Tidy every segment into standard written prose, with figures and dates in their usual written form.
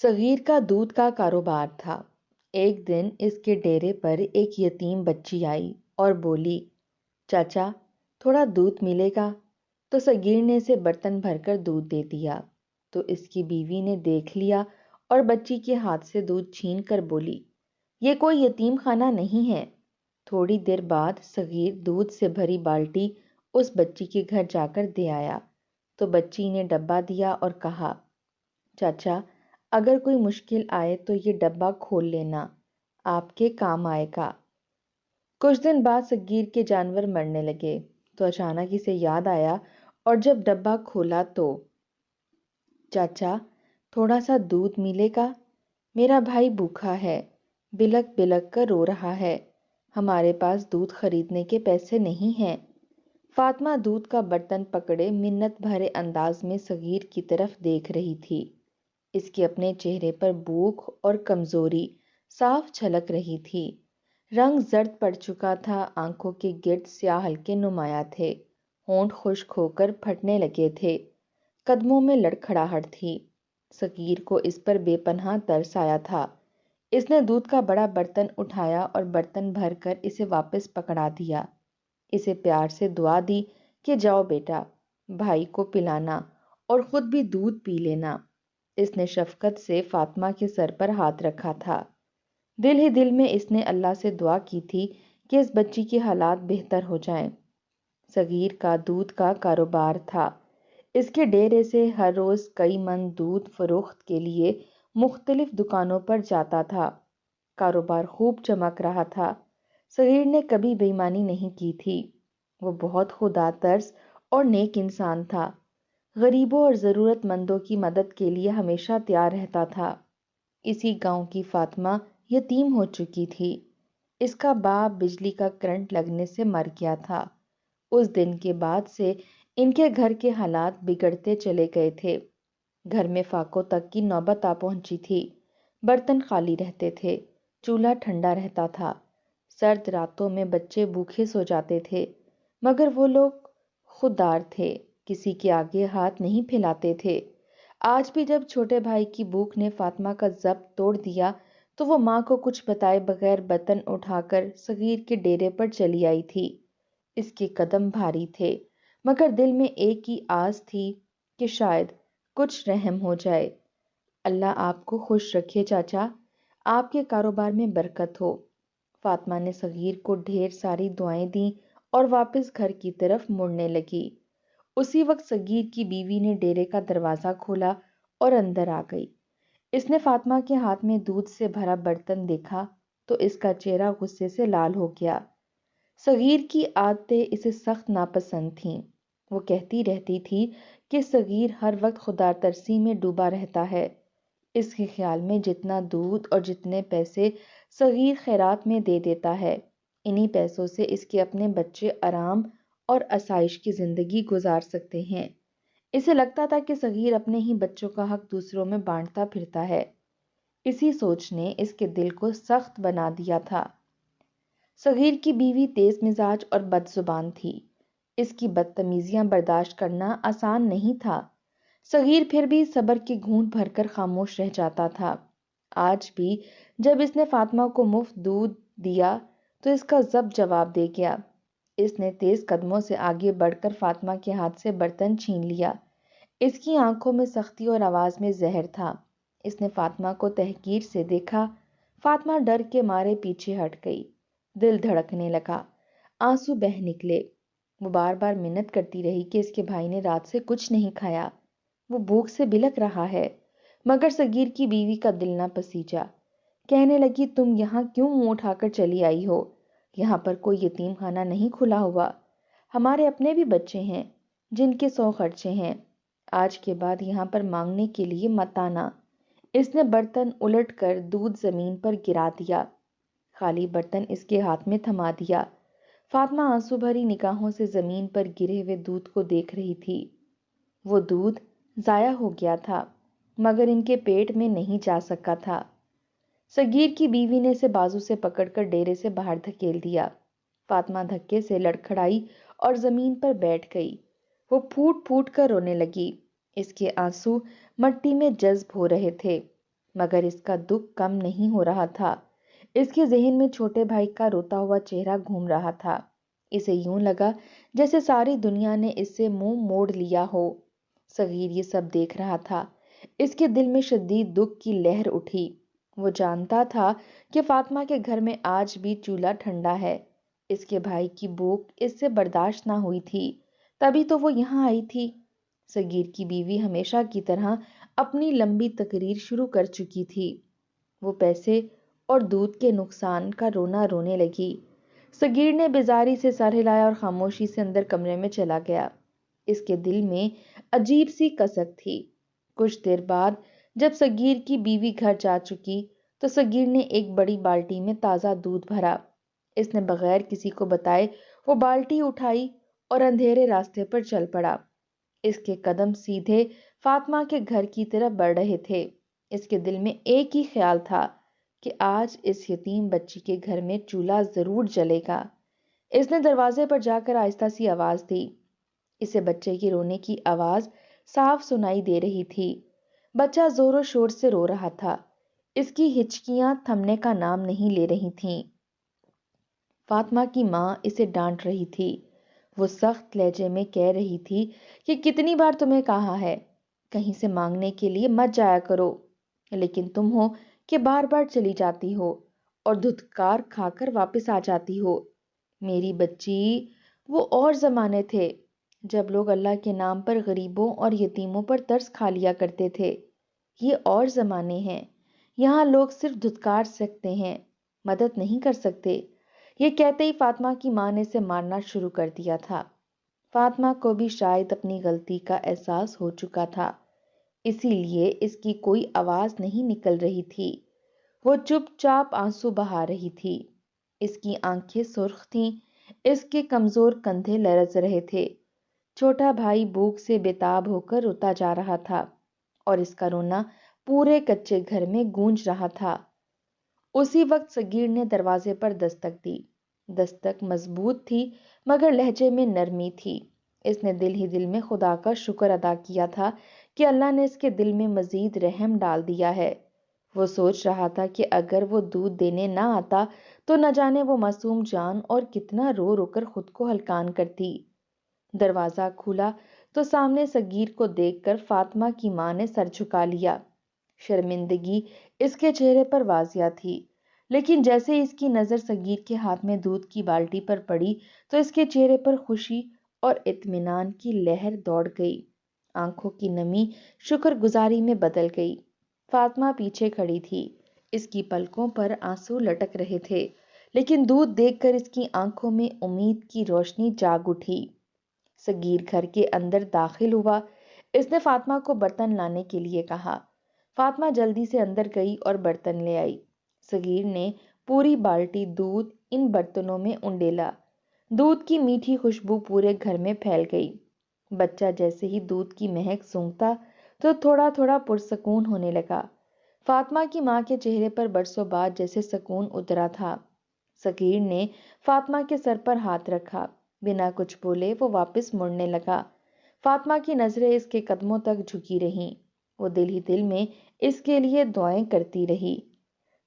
صغیر کا دودھ کا کاروبار تھا۔ ایک دن اس کے ڈیرے پر ایک یتیم بچی آئی اور بولی، چاچا تھوڑا دودھ ملے گا؟ تو صغیر نے اسے برتن بھر کر دودھ دے دیا۔ تو اس کی بیوی نے دیکھ لیا اور بچی کے ہاتھ سے دودھ چھین کر بولی، یہ کوئی یتیم خانہ نہیں ہے۔ تھوڑی دیر بعد صغیر دودھ سے بھری بالٹی اس بچی کے گھر جا کر دے آیا۔ تو بچی نے ڈبہ دیا اور کہا، چاچا اگر کوئی مشکل آئے تو یہ ڈبہ کھول لینا، آپ کے کام آئے گا۔ کچھ دن بعد صغیر کے جانور مرنے لگے تو اچانک اسے یاد آیا، اور جب ڈبہ کھولا تو، چاچا تھوڑا سا دودھ ملے گا؟ میرا بھائی بھوکا ہے، بلک بلک کر رو رہا ہے، ہمارے پاس دودھ خریدنے کے پیسے نہیں ہیں۔ فاطمہ دودھ کا برتن پکڑے منت بھرے انداز میں صغیر کی طرف دیکھ رہی تھی۔ اس کے اپنے چہرے پر بھوک اور کمزوری صاف جھلک رہی تھی۔ رنگ زرد پڑ چکا تھا، آنکھوں کے گرد سیاہ حلقے نمایاں تھے، ہونٹ خشک ہو کر پھٹنے لگے تھے، قدموں میں لڑکھڑاہٹ تھی۔ صغیر کو اس پر بے پناہ ترس آیا تھا۔ اس نے دودھ کا بڑا برتن اٹھایا اور برتن بھر کر اسے واپس پکڑا دیا۔ اسے پیار سے دعا دی کہ جاؤ بیٹا، بھائی کو پلانا اور خود بھی دودھ پی لینا۔ اس نے شفقت سے فاطمہ کے سر پر ہاتھ رکھا تھا۔ دل ہی دل میں اس نے اللہ سے دعا کی تھی کہ اس بچی کے حالات بہتر ہو جائیں۔ صغیر کا دودھ کا کاروبار تھا۔ اس کے ڈیرے سے ہر روز کئی من دودھ فروخت کے لیے مختلف دکانوں پر جاتا تھا۔ کاروبار خوب چمک رہا تھا۔ صغیر نے کبھی بے ایمانی نہیں کی تھی۔ وہ بہت خدا ترس اور نیک انسان تھا۔ غریبوں اور ضرورت مندوں کی مدد کے لیے ہمیشہ تیار رہتا تھا۔ اسی گاؤں کی فاطمہ یتیم ہو چکی تھی۔ اس کا باپ بجلی کا کرنٹ لگنے سے مر گیا تھا۔ اس دن کے بعد سے ان کے گھر کے حالات بگڑتے چلے گئے تھے۔ گھر میں فاقوں تک کی نوبت آ پہنچی تھی۔ برتن خالی رہتے تھے، چولہا ٹھنڈا رہتا تھا، سرد راتوں میں بچے بھوکے سو جاتے تھے، مگر وہ لوگ خوددار تھے، کسی کے آگے ہاتھ نہیں پھیلاتے تھے۔ آج بھی جب چھوٹے بھائی کی بھوک نے فاطمہ کا ضبط توڑ دیا تو وہ ماں کو کچھ بتائے بغیر برتن اٹھا کر صغیر کے ڈیرے پر چلی آئی تھی۔ اس کے قدم بھاری تھے، مگر دل میں ایک ہی آس تھی کہ شاید کچھ رحم ہو جائے۔ اللہ آپ کو خوش رکھے چاچا، آپ کے کاروبار میں برکت ہو۔ فاطمہ نے صغیر کو ڈھیر ساری دعائیں دیں اور واپس گھر کی طرف مڑنے لگی۔ اسی وقت صغیر کی بیوی نے ڈیرے کا دروازہ کھولا اور اندر آ گئی۔ اس نے فاطمہ کے ہاتھ میں دودھ سے بھرا برتن دیکھا تو اس کا چہرہ غصے سے لال ہو گیا۔ صغیر کی عادتیں اسے سخت ناپسند تھیں۔ وہ کہتی رہتی تھی کہ صغیر ہر وقت خدا ترسی میں ڈوبا رہتا ہے۔ اس کے خیال میں جتنا دودھ اور جتنے پیسے صغیر خیرات میں دے دیتا ہے، انہی پیسوں سے اس کے اپنے بچے آرام اور آسائش کی زندگی گزار سکتے ہیں۔ اسے لگتا تھا کہ صغیر اپنے ہی بچوں کا حق دوسروں میں بانٹتا پھرتا ہے۔ اسی سوچ نے اس کے دل کو سخت بنا دیا تھا۔ صغیر کی بیوی تیز مزاج اور بد زبان تھی۔ اس کی بدتمیزیاں برداشت کرنا آسان نہیں تھا۔ صغیر پھر بھی صبر کے گھونٹ بھر کر خاموش رہ جاتا تھا۔ آج بھی جب اس نے فاطمہ کو مفت دودھ دیا تو اس کا ضبط جواب دے گیا۔ اس نے تیز قدموں سے آگے بڑھ کر فاطمہ کے ہاتھ سے برتن چھین لیا۔ اس کی آنکھوں میں سختی اور آواز میں زہر تھا۔ اس نے فاطمہ کو تحقیر سے دیکھا۔ فاطمہ ڈر کے مارے پیچھے ہٹ گئی۔ دل دھڑکنے لگا، آنسو بہہ نکلے۔ وہ بار بار منت کرتی رہی کہ اس کے بھائی نے رات سے کچھ نہیں کھایا، وہ بھوک سے بلک رہا ہے، مگر صغیر کی بیوی کا دل نہ پسیجا۔ کہنے لگی، تم یہاں کیوں منہ اٹھا کر چلی آئی ہو؟ یہاں پر کوئی یتیم خانہ نہیں کھلا ہوا، ہمارے اپنے بھی بچے ہیں جن کے 100 خرچے ہیں، آج کے بعد یہاں پر مانگنے کے لیے مت آنا۔ اس نے برتن الٹ کر دودھ زمین پر گرا دیا، خالی برتن اس کے ہاتھ میں تھما دیا۔ فاطمہ آنسو بھری نگاہوں سے زمین پر گرے ہوئے دودھ کو دیکھ رہی تھی۔ وہ دودھ ضائع ہو گیا تھا، مگر ان کے پیٹ میں نہیں جا سکا تھا۔ صغیر کی بیوی نے اسے بازو سے پکڑ کر ڈیرے سے باہر دھکیل دیا۔ فاطمہ دھکے سے لڑکھڑائی اور زمین پر بیٹھ گئی۔ وہ پھوٹ پھوٹ کر رونے لگی۔ اس کے آنسو مٹی میں جذب ہو رہے تھے۔ مگر اس کا دکھ کم نہیں ہو رہا تھا۔ اس کے ذہن میں چھوٹے بھائی کا روتا ہوا چہرہ گھوم رہا تھا۔ اسے یوں لگا جیسے ساری دنیا نے اس سے منہ موڑ لیا ہو۔ صغیر یہ سب دیکھ رہا تھا۔ اس کے دل میں شدید دکھ کی لہر اٹھی۔ وہ جانتا تھا کہ فاطمہ کے گھر میں آج بھی چولہا ٹھنڈا ہے۔ اس کے بھائی کی بھوک اس سے برداشت نہ ہوئی تھی، تبھی تو وہ یہاں آئی تھی۔ صغیر کی بیوی ہمیشہ کی طرح اپنی لمبی تقریر شروع کر چکی تھی۔ وہ پیسے اور دودھ کے نقصان کا رونا رونے لگی۔ صغیر نے بیزاری سے سر ہلایا اور خاموشی سے اندر کمرے میں چلا گیا۔ اس کے دل میں عجیب سی کسک تھی۔ کچھ دیر بعد جب صغیر کی بیوی گھر جا چکی تو صغیر نے ایک بڑی بالٹی میں تازہ دودھ بھرا۔ اس نے بغیر کسی کو بتائے وہ بالٹی اٹھائی اور اندھیرے راستے پر چل پڑا۔ اس کے قدم سیدھے فاطمہ کے گھر کی طرف بڑھ رہے تھے۔ اس کے دل میں ایک ہی خیال تھا کہ آج اس یتیم بچی کے گھر میں چولہا ضرور جلے گا۔ اس نے دروازے پر جا کر آہستہ سی آواز دی۔ اسے بچے کی رونے کی آواز صاف سنائی دے رہی تھی۔ بچہ زور و شور سے رو رہا تھا۔ اس کی ہچکیاں تھمنے کا نام نہیں لے رہی تھیں۔ فاطمہ کی ماں اسے ڈانٹ رہی تھی۔ وہ سخت لہجے میں کہہ رہی تھی کہ کتنی بار تمہیں کہا ہے کہیں سے مانگنے کے لیے مت جایا کرو، لیکن تم ہو کہ بار بار چلی جاتی ہو اور دھتکار کھا کر واپس آ جاتی ہو۔ میری بچی، وہ اور زمانے تھے جب لوگ اللہ کے نام پر غریبوں اور یتیموں پر ترس کھا لیا کرتے تھے۔ یہ اور زمانے ہیں۔ یہاں لوگ صرف دھتکار سکتے ہیں، مدد نہیں کر سکتے۔ یہ کہتے ہی فاطمہ کی ماں نے اسے مارنا شروع کر دیا تھا۔ فاطمہ کو بھی شاید اپنی غلطی کا احساس ہو چکا تھا، اسی لیے اس کی کوئی آواز نہیں نکل رہی تھی۔ وہ چپ چاپ آنسو بہا رہی تھی۔ اس کی آنکھیں سرخ تھیں، اس کے کمزور کندھے لرز رہے تھے۔ چھوٹا بھائی بھوک سے بےتاب ہو کر روتا جا رہا تھا اور اس کا رونا پورے کچے گھر میں گونج رہا تھا۔ اسی وقت صغیر نے دروازے پر دستک دی۔ دستک مضبوط تھی مگر لہجے میں نرمی تھی۔ اس نے دل ہی دل میں خدا کا شکر ادا کیا تھا کہ اللہ نے اس کے دل میں مزید رحم ڈال دیا ہے۔ وہ سوچ رہا تھا کہ اگر وہ دودھ دینے نہ آتا تو نہ جانے وہ معصوم جان اور کتنا رو رو کر خود کو ہلکان کرتی۔ دروازہ کھولا تو سامنے صغیر کو دیکھ کر فاطمہ کی ماں نے سر جھکا لیا۔ شرمندگی اس کے چہرے پر واضح تھی، لیکن جیسے اس کی نظر صغیر کے ہاتھ میں دودھ کی بالٹی پر پڑی تو اس کے چہرے پر خوشی اور اطمینان کی لہر دوڑ گئی۔ آنکھوں کی نمی شکر گزاری میں بدل گئی۔ فاطمہ پیچھے کھڑی تھی۔ اس کی پلکوں پر آنسو لٹک رہے تھے، لیکن دودھ دیکھ کر اس کی آنکھوں میں امید کی روشنی جاگ اٹھی۔ صغیر گھر کے اندر داخل ہوا۔ اس نے فاطمہ کو برتن لانے کے لیے کہا۔ فاطمہ جلدی سے اندر گئی اور برتن لے آئی۔ صغیر نے پوری بالٹی دودھ ان برتنوں میں انڈیلا۔ دودھ کی میٹھی خوشبو پورے گھر میں پھیل گئی۔ بچہ جیسے ہی دودھ کی مہک سونگھتا تو تھوڑا تھوڑا پرسکون ہونے لگا۔ فاطمہ کی ماں کے چہرے پر برسوں بعد جیسے سکون اترا تھا۔ صغیر نے فاطمہ کے سر پر ہاتھ رکھا۔ بنا کچھ بولے وہ واپس مڑنے لگا۔ فاطمہ کی نظریں اس کے قدموں تک جھکی رہیں۔ وہ دل ہی دل میں اس کے لیے دعائیں کرتی رہی۔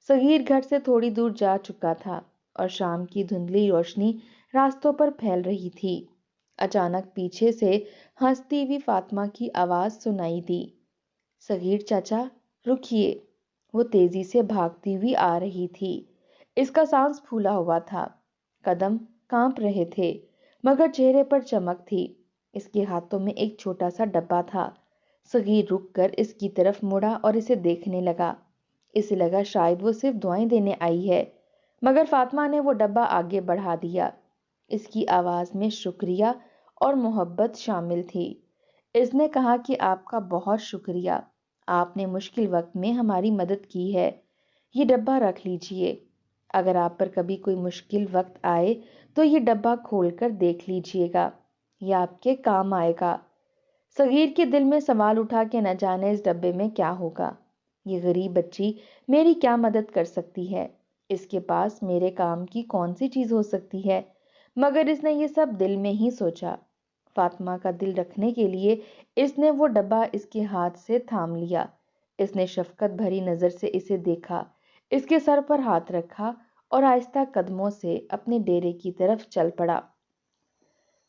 صغیر گھر سے تھوڑی دور جا چکا تھا اور شام کی دھندلی روشنی راستوں پر پھیل رہی تھی۔ اچانک پیچھے سے ہنستی ہوئی فاطمہ کی آواز سنائی دی، صغیر چاچا رکیے۔ وہ تیزی سے بھاگتی ہوئی آ رہی تھی۔ اس کا سانس پھولا ہوا تھا، قدم کانپ رہے تھے مگر چہرے پر چمک تھی۔ اس کے ہاتھوں میں ایک چھوٹا سا ڈبہ تھا۔ صغیر رک کر اس کی طرف مڑا اور اسے دیکھنے لگا۔ اسے لگا شاید وہ صرف دعائیں دینے آئی ہے، مگر فاطمہ نے وہ ڈبہ آگے بڑھا دیا۔ اس کی آواز میں شکریہ اور محبت شامل تھی۔ اس نے کہا کہ آپ کا بہت شکریہ، آپ نے مشکل وقت میں ہماری مدد کی ہے۔ یہ ڈبہ رکھ لیجئے، اگر آپ پر کبھی کوئی مشکل وقت آئے تو یہ ڈبہ کھول کر دیکھ لیجئے گا، یہ آپ کے کام آئے گا۔ صغیر کے دل میں سوال اٹھا کہ نہ جانے اس ڈبے میں کیا ہوگا۔ یہ غریب بچی میری کیا مدد کر سکتی ہے؟ اس کے پاس میرے کام کی کون سی چیز ہو سکتی ہے؟ مگر اس نے یہ سب دل میں ہی سوچا۔ فاطمہ کا دل رکھنے کے لیے اس نے وہ ڈبہ اس کے ہاتھ سے تھام لیا۔ اس نے شفقت بھری نظر سے اسے دیکھا، اس کے سر پر ہاتھ رکھا اور آہستہ قدموں سے اپنے ڈیرے کی طرف چل پڑا۔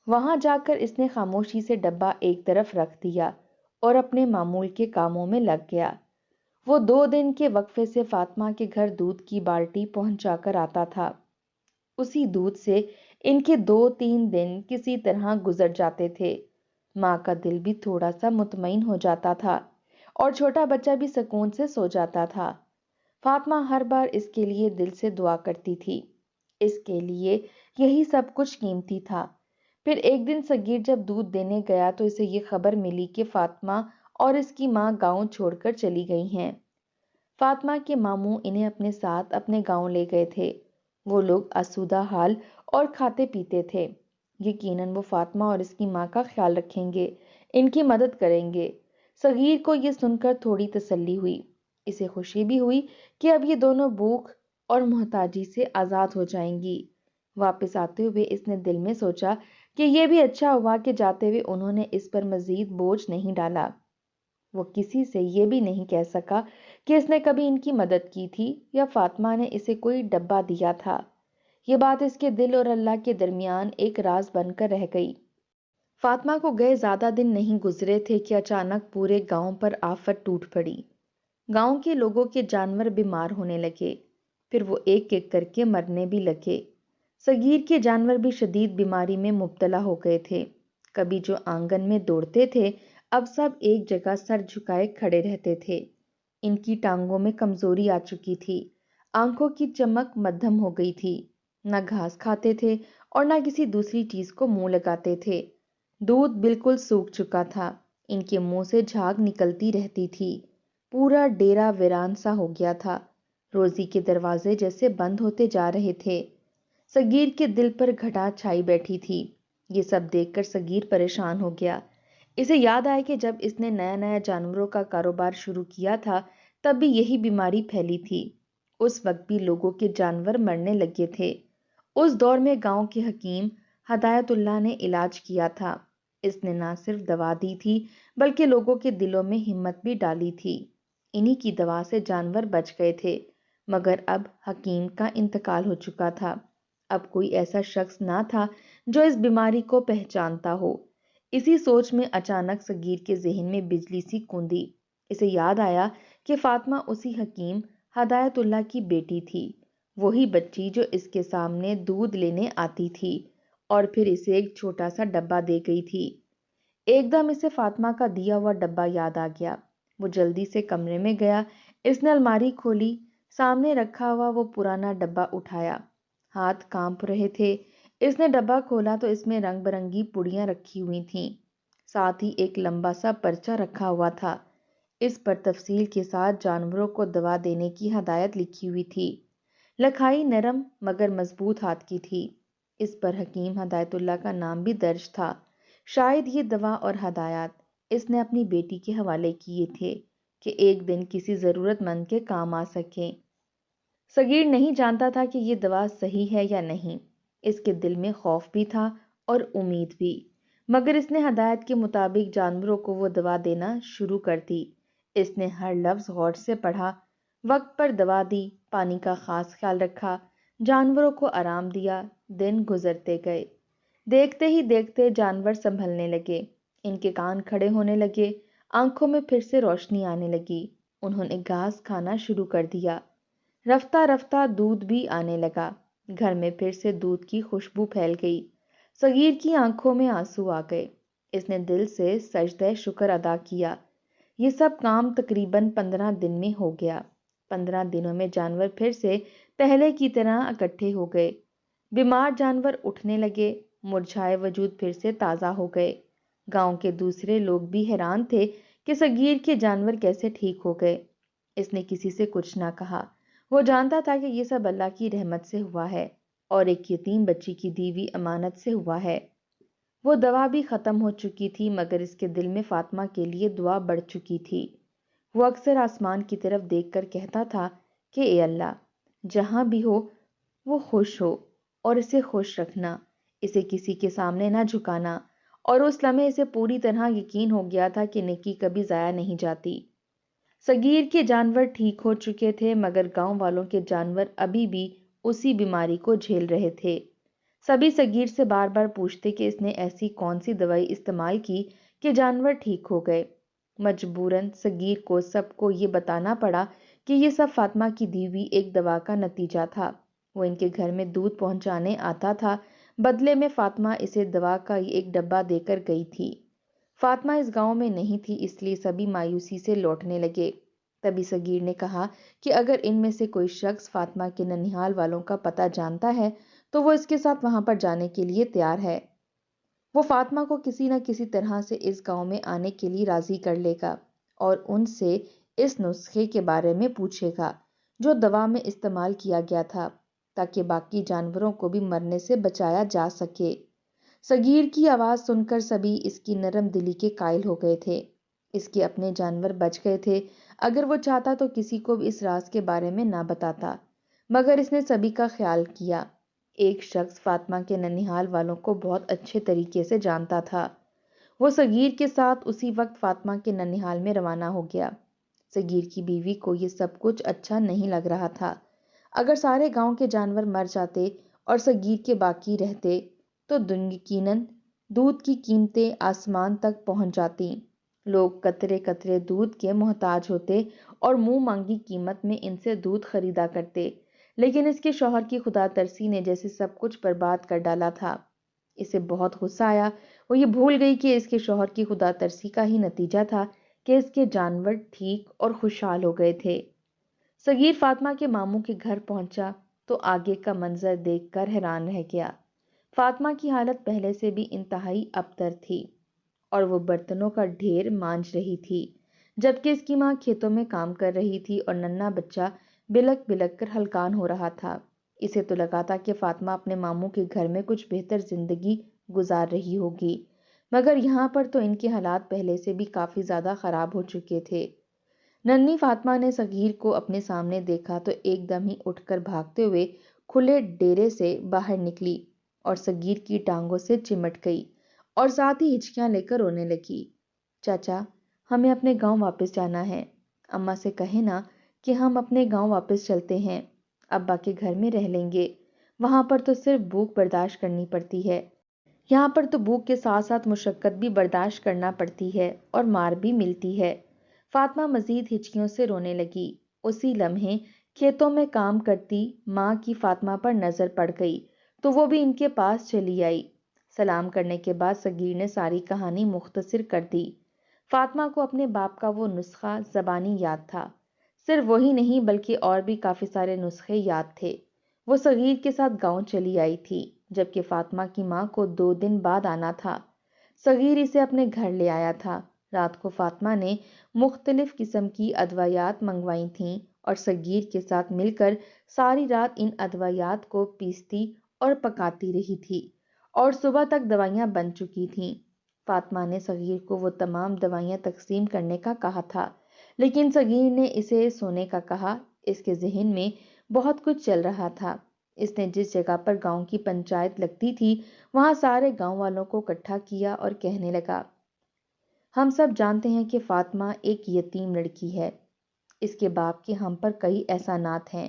وہاں جا کر اس نے خاموشی سے ڈبہ ایک طرف رکھ دیا اور اپنے معمول کے کاموں میں لگ گیا۔ وہ 2 دن کے وقفے سے فاطمہ کے گھر دودھ کی بالٹی پہنچا کر آتا تھا۔ اسی دودھ سے ان کے 2-3 دن کسی طرح گزر جاتے تھے۔ ماں کا دل بھی تھوڑا سا مطمئن ہو جاتا تھا اور چھوٹا بچہ بھی سکون سے سو جاتا تھا۔ فاطمہ ہر بار اس کے لیے دل سے دعا کرتی تھی، اس کے لیے یہی سب کچھ قیمتی تھا۔ پھر ایک دن صغیر جب دودھ دینے گیا تو اسے یہ خبر ملی کہ فاطمہ اور اس کی ماں گاؤں چھوڑ کر چلی گئی ہیں۔ فاطمہ کے ماموں انہیں اپنے ساتھ اپنے گاؤں لے گئے تھے۔ وہ لوگ آسودہ حال اور کھاتے پیتے تھے۔ یقیناً وہ فاطمہ اور اس کی ماں کا خیال رکھیں گے، ان کی مدد کریں گے۔ صغیر کو یہ سن کر تھوڑی تسلی ہوئی۔ اسے خوشی بھی ہوئی کہ اب یہ دونوں بھوک اور محتاجی سے آزاد ہو جائیں گی۔ واپس آتے ہوئے اس نے دل میں سوچا کہ یہ بھی اچھا ہوا کہ جاتے ہوئے انہوں نے اس پر مزید بوجھ نہیں ڈالا۔ وہ کسی سے یہ بھی نہیں کہہ سکا کہ اس نے کبھی ان کی مدد کی تھی یا فاطمہ نے اسے کوئی ڈبہ دیا تھا۔ یہ بات اس کے دل اور اللہ کے درمیان ایک راز بن کر رہ گئی۔ فاطمہ کو گئے زیادہ دن نہیں گزرے تھے کہ اچانک پورے گاؤں پر آفت ٹوٹ پڑی۔ گاؤں کے لوگوں کے جانور بیمار ہونے لگے، پھر وہ ایک ایک کر کے مرنے بھی لگے۔ صغیر کے جانور بھی شدید بیماری میں مبتلا ہو گئے تھے۔ کبھی جو آنگن میں دوڑتے تھے اب سب ایک جگہ سر جھکائے کھڑے رہتے تھے۔ ان کی ٹانگوں میں کمزوری آ چکی تھی، آنکھوں کی چمک مدھم ہو گئی تھی، نہ گھاس کھاتے تھے اور نہ کسی دوسری چیز کو منہ لگاتے تھے۔ دودھ بالکل سوکھ چکا تھا، ان کے منہ سے جھاگ نکلتی رہتی تھی۔ پورا ڈیرا ویران سا ہو گیا تھا، روزی کے دروازے جیسے بند ہوتے جا رہے تھے۔ صغیر کے دل پر گھٹا چھائی بیٹھی تھی۔ یہ سب دیکھ کر صغیر پریشان ہو گیا۔ اسے یاد آیا کہ جب اس نے نیا نیا جانوروں کا کاروبار شروع کیا تھا تب بھی یہی بیماری پھیلی تھی۔ اس وقت بھی لوگوں کے جانور مرنے لگے تھے۔ اس دور میں گاؤں کے حکیم ہدایت اللہ نے علاج کیا تھا۔ اس نے نہ صرف دوا دی تھی بلکہ لوگوں کے دلوں میں ہمت بھی ڈالی تھی۔ انہی کی دوا سے جانور بچ گئے تھے، مگر اب حکیم کا انتقال ہو چکا تھا۔ اب کوئی ایسا شخص نہ تھا جو اس بیماری کو پہچانتا ہو۔ اسی سوچ میں اچانک صغیر کے ذہن میں بجلی سی کوندی۔ اسے یاد آیا کہ فاطمہ اسی حکیم ہدایت اللہ کی بیٹی تھی، وہی بچی جو اس کے سامنے دودھ لینے آتی تھی اور پھر اسے ایک چھوٹا سا ڈبہ دے گئی تھی۔ ایک دم اسے فاطمہ کا دیا ہوا ڈبہ یاد آ گیا۔ وہ جلدی سے کمرے میں گیا، اس نے الماری کھولی، سامنے رکھا ہوا وہ پرانا ڈبہ اٹھایا۔ ہاتھ کانپ رہے تھے۔ اس نے ڈبہ کھولا تو اس میں رنگ برنگی پڑیاں رکھی ہوئی تھیں، ساتھ ہی ایک لمبا سا پرچہ رکھا ہوا تھا۔ اس پر تفصیل کے ساتھ جانوروں کو دوا دینے کی ہدایت لکھی ہوئی تھی۔ لکھائی نرم مگر مضبوط ہاتھ کی تھی۔ اس پر حکیم ہدایت اللہ کا نام بھی درج تھا۔ شاید یہ دوا اور ہدایات اس نے اپنی بیٹی کے حوالے کیے تھے کہ ایک دن کسی ضرورت مند کے کام آ سکیں۔ صغیر نہیں جانتا تھا کہ یہ دوا صحیح ہے یا نہیں۔ اس کے دل میں خوف بھی تھا اور امید بھی، مگر اس نے ہدایت کے مطابق جانوروں کو وہ دوا دینا شروع کر دی۔ اس نے ہر لفظ غور سے پڑھا، وقت پر دوا دی، پانی کا خاص خیال رکھا، جانوروں کو آرام دیا۔ دن گزرتے گئے، دیکھتے ہی دیکھتے جانور سنبھلنے لگے، ان کے کان کھڑے ہونے لگے، آنکھوں میں پھر سے روشنی آنے لگی۔ انہوں نے گھاس کھانا شروع کر دیا۔ رفتہ رفتہ دودھ بھی آنے لگا، گھر میں پھر سے دودھ کی خوشبو پھیل گئی۔ صغیر کی آنکھوں میں آنسو آ گئے۔ اس نے دل سے سجدہ شکر ادا کیا۔ یہ سب کام تقریباً 15 دن میں ہو گیا۔ 15 دنوں میں جانور پھر سے پہلے کی طرح اکٹھے ہو گئے۔ بیمار جانور اٹھنے لگے، مرجھائے وجود پھر سے تازہ ہو گئے۔ گاؤں کے دوسرے لوگ بھی حیران تھے کہ صغیر کے جانور کیسے ٹھیک ہو گئے۔ اس نے کسی سے کچھ نہ کہا۔ وہ جانتا تھا کہ یہ سب اللہ کی رحمت سے ہوا ہے اور ایک یتیم بچی کی دی ہوئی امانت سے ہوا ہے۔ وہ دوا بھی ختم ہو چکی تھی مگر اس کے دل میں فاطمہ کے لیے دعا بڑھ چکی تھی۔ وہ اکثر آسمان کی طرف دیکھ کر کہتا تھا کہ اے اللہ، جہاں بھی ہو وہ خوش ہو اور اسے خوش رکھنا، اسے کسی کے سامنے نہ جھکانا۔ اور اس لمحے اسے پوری طرح یقین ہو گیا تھا کہ نیکی کبھی ضائع نہیں جاتی۔ صغیر کے جانور ٹھیک ہو چکے تھے مگر گاؤں والوں کے جانور ابھی بھی اسی بیماری کو جھیل رہے تھے۔ سبھی صغیر سے بار بار پوچھتے کہ اس نے ایسی کون سی دوائی استعمال کی کہ جانور ٹھیک ہو گئے۔ مجبوراً صغیر کو سب کو یہ بتانا پڑا کہ یہ سب فاطمہ کی دی ہوئی ایک دوا کا نتیجہ تھا۔ وہ ان کے گھر میں دودھ پہنچانے آتا تھا، بدلے میں فاطمہ اسے دوا کا ایک ڈبہ دے کر گئی تھی۔ فاطمہ اس گاؤں میں نہیں تھی، اس لیے سبھی مایوسی سے لوٹنے لگے۔ تبھی صغیر نے کہا کہ اگر ان میں سے کوئی شخص فاطمہ کے ننیہال والوں کا پتہ جانتا ہے تو وہ اس کے ساتھ وہاں پر جانے کے لیے تیار ہے۔ وہ فاطمہ کو کسی نہ کسی طرح سے اس گاؤں میں آنے کے لیے راضی کر لے گا اور ان سے اس نسخے کے بارے میں پوچھے گا جو دوا میں استعمال کیا گیا تھا، تاکہ باقی جانوروں کو بھی مرنے سے بچایا جا سکے۔ صغیر کی آواز سن کر سبھی اس کی نرم دلی کے قائل ہو گئے تھے۔ اس کے اپنے جانور بچ گئے تھے، اگر وہ چاہتا تو کسی کو بھی اس راز کے بارے میں نہ بتاتا، مگر اس نے سبھی کا خیال کیا۔ ایک شخص فاطمہ کے ننیہال والوں کو بہت اچھے طریقے سے جانتا تھا۔ وہ صغیر کے ساتھ اسی وقت فاطمہ کے ننیہال میں روانہ ہو گیا۔ صغیر کی بیوی کو یہ سب کچھ اچھا نہیں لگ رہا تھا۔ اگر سارے گاؤں کے جانور مر جاتے اور صغیر کے باقی رہتے تو یقیناً دودھ کی قیمتیں آسمان تک پہنچ جاتی۔ لوگ قطرے قطرے دودھ کے محتاج ہوتے اور منہ مانگی قیمت میں ان سے دودھ خریدا کرتے، لیکن اس کے شوہر کی خدا ترسی نے جیسے سب کچھ برباد کر ڈالا تھا۔ اسے بہت غصہ آیا، وہ یہ بھول گئی کہ اس کے شوہر کی خدا ترسی کا ہی نتیجہ تھا کہ اس کے جانور ٹھیک اور خوشحال ہو گئے تھے۔ صغیر فاطمہ کے ماموں کے گھر پہنچا تو آگے کا منظر دیکھ کر حیران رہ گیا۔ فاطمہ کی حالت پہلے سے بھی انتہائی ابتر تھی اور وہ برتنوں کا ڈھیر مانجھ رہی تھی، جبکہ اس کی ماں کھیتوں میں کام کر رہی تھی اور ننھا بچہ بلک بلک کر ہلکان ہو رہا تھا۔ اسے تو لگا تھا کہ فاطمہ اپنے ماموں کے گھر میں کچھ بہتر زندگی گزار رہی ہوگی، مگر یہاں پر تو ان کے حالات پہلے سے بھی کافی زیادہ خراب ہو چکے تھے۔ ننھی فاطمہ نے صغیر کو اپنے سامنے دیکھا تو ایک دم ہی اٹھ کر بھاگتے ہوئے کھلے ڈیرے سے باہر نکلی اور صغیر کی ٹانگوں سے چمٹ گئی اور ساتھ ہی ہچکیاں لے کر رونے لگی۔ چاچا، ہمیں اپنے گاؤں واپس جانا ہے، اماں سے کہیں نا کہ ہم اپنے گاؤں واپس چلتے ہیں، ابا کے گھر میں رہ لیں گے، وہاں پر تو صرف بھوک برداشت کرنی پڑتی ہے، یہاں پر تو بھوک کے ساتھ ساتھ مشقت بھی برداشت کرنا پڑتی ہے اور مار بھی ملتی ہے۔ فاطمہ مزید ہچکیوں سے رونے لگی۔ اسی لمحے کھیتوں میں کام کرتی ماں کی فاطمہ پر نظر پڑ گئی تو وہ بھی ان کے پاس چلی آئی۔ سلام کرنے کے بعد صغیر نے ساری کہانی مختصر کر دی۔ فاطمہ کو اپنے باپ کا وہ نسخہ زبانی یاد تھا، صرف وہی نہیں بلکہ اور بھی کافی سارے نسخے یاد تھے۔ وہ صغیر کے ساتھ گاؤں چلی آئی تھی، جبکہ فاطمہ کی ماں کو 2 دن بعد آنا تھا۔ صغیر اسے اپنے گھر لے آیا تھا۔ رات کو فاطمہ نے مختلف قسم کی ادویات منگوائی تھیں اور صغیر کے ساتھ مل کر ساری رات ان ادویات کو پیستی اور پکاتی رہی تھی اور صبح تک دوائیاں بن چکی تھیں۔ فاطمہ نے صغیر کو وہ تمام دوائیاں تقسیم کرنے کا کہا تھا، لیکن صغیر نے اسے سونے کا کہا۔ اس کے ذہن میں بہت کچھ چل رہا تھا۔ اس نے جس جگہ پر گاؤں کی پنچایت لگتی تھی وہاں سارے گاؤں والوں کو اکٹھا کیا اور کہنے لگا، ہم سب جانتے ہیں کہ فاطمہ ایک یتیم لڑکی ہے، اس کے باپ کے ہم پر کئی احسانات ہیں،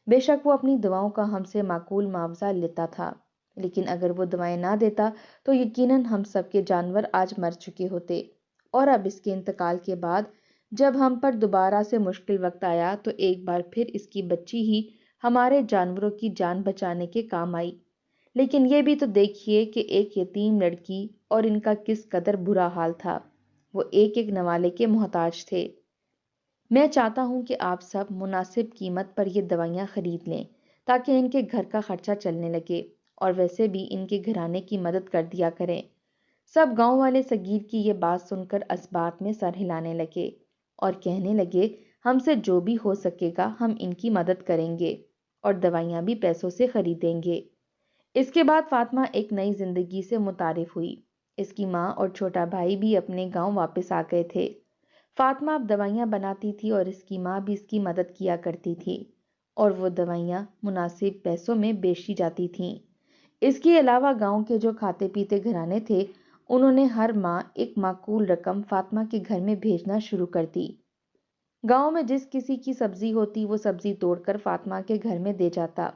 بے شک وہ اپنی دواؤں کا ہم سے معقول معاوضہ لیتا تھا، لیکن اگر وہ دوائیں نہ دیتا تو یقیناً ہم سب کے جانور آج مر چکے ہوتے، اور اب اس کے انتقال کے بعد جب ہم پر دوبارہ سے مشکل وقت آیا تو ایک بار پھر اس کی بچی ہی ہمارے جانوروں کی جان بچانے کے کام آئی۔ لیکن یہ بھی تو دیکھیے کہ ایک یتیم لڑکی اور ان کا کس قدر برا حال تھا، وہ ایک ایک نوالے کے محتاج تھے۔ میں چاہتا ہوں کہ آپ سب مناسب قیمت پر یہ دوائیاں خرید لیں تاکہ ان کے گھر کا خرچہ چلنے لگے، اور ویسے بھی ان کے گھرانے کی مدد کر دیا کریں۔ سب گاؤں والے صغیر کی یہ بات سن کر اسبات میں سر ہلانے لگے اور کہنے لگے، ہم سے جو بھی ہو سکے گا ہم ان کی مدد کریں گے اور دوائیاں بھی پیسوں سے خریدیں گے۔ اس کے بعد فاطمہ ایک نئی زندگی سے متعارف ہوئی۔ اس کی ماں اور چھوٹا بھائی بھی اپنے گاؤں واپس آ گئے تھے۔ فاطمہ اب دوائیاں بناتی تھی اور اس کی ماں بھی اس کی مدد کیا کرتی تھی، اور وہ دوائیاں مناسب پیسوں میں بیچی جاتی تھیں۔ اس کے علاوہ گاؤں کے جو کھاتے پیتے گھرانے تھے انہوں نے ہر ماہ ایک معقول رقم فاطمہ کے گھر میں بھیجنا شروع کر دی۔ گاؤں میں جس کسی کی سبزی ہوتی وہ سبزی توڑ کر فاطمہ کے گھر میں دے جاتا۔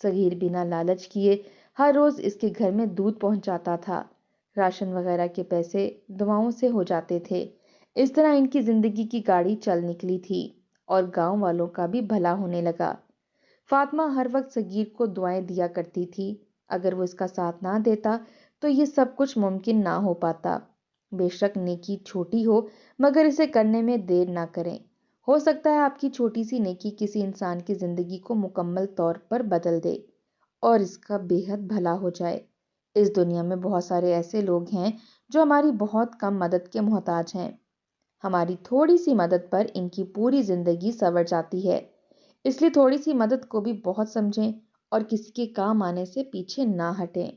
صغیر بنا لالچ کیے ہر روز اس کے گھر میں دودھ پہنچاتا تھا، راشن وغیرہ کے پیسے دعاؤں سے ہو جاتے تھے۔ اس طرح ان کی زندگی کی گاڑی چل نکلی تھی اور گاؤں والوں کا بھی بھلا ہونے لگا۔ فاطمہ ہر وقت صغیر کو دعائیں دیا کرتی تھی، اگر وہ اس کا ساتھ نہ دیتا تو یہ سب کچھ ممکن نہ ہو پاتا۔ بے شک نیکی چھوٹی ہو مگر اسے کرنے میں دیر نہ کریں، ہو سکتا ہے آپ کی چھوٹی سی نیکی کسی انسان کی زندگی کو مکمل طور پر بدل دے اور اس کا بے حد بھلا ہو جائے۔ اس دنیا میں بہت سارے ایسے لوگ ہیں جو ہماری بہت کم مدد کے محتاج ہیں، ہماری تھوڑی سی مدد پر ان کی پوری زندگی سنور جاتی ہے۔ اس لیے تھوڑی سی مدد کو بھی بہت سمجھیں اور کسی کے کام آنے سے پیچھے نہ ہٹیں۔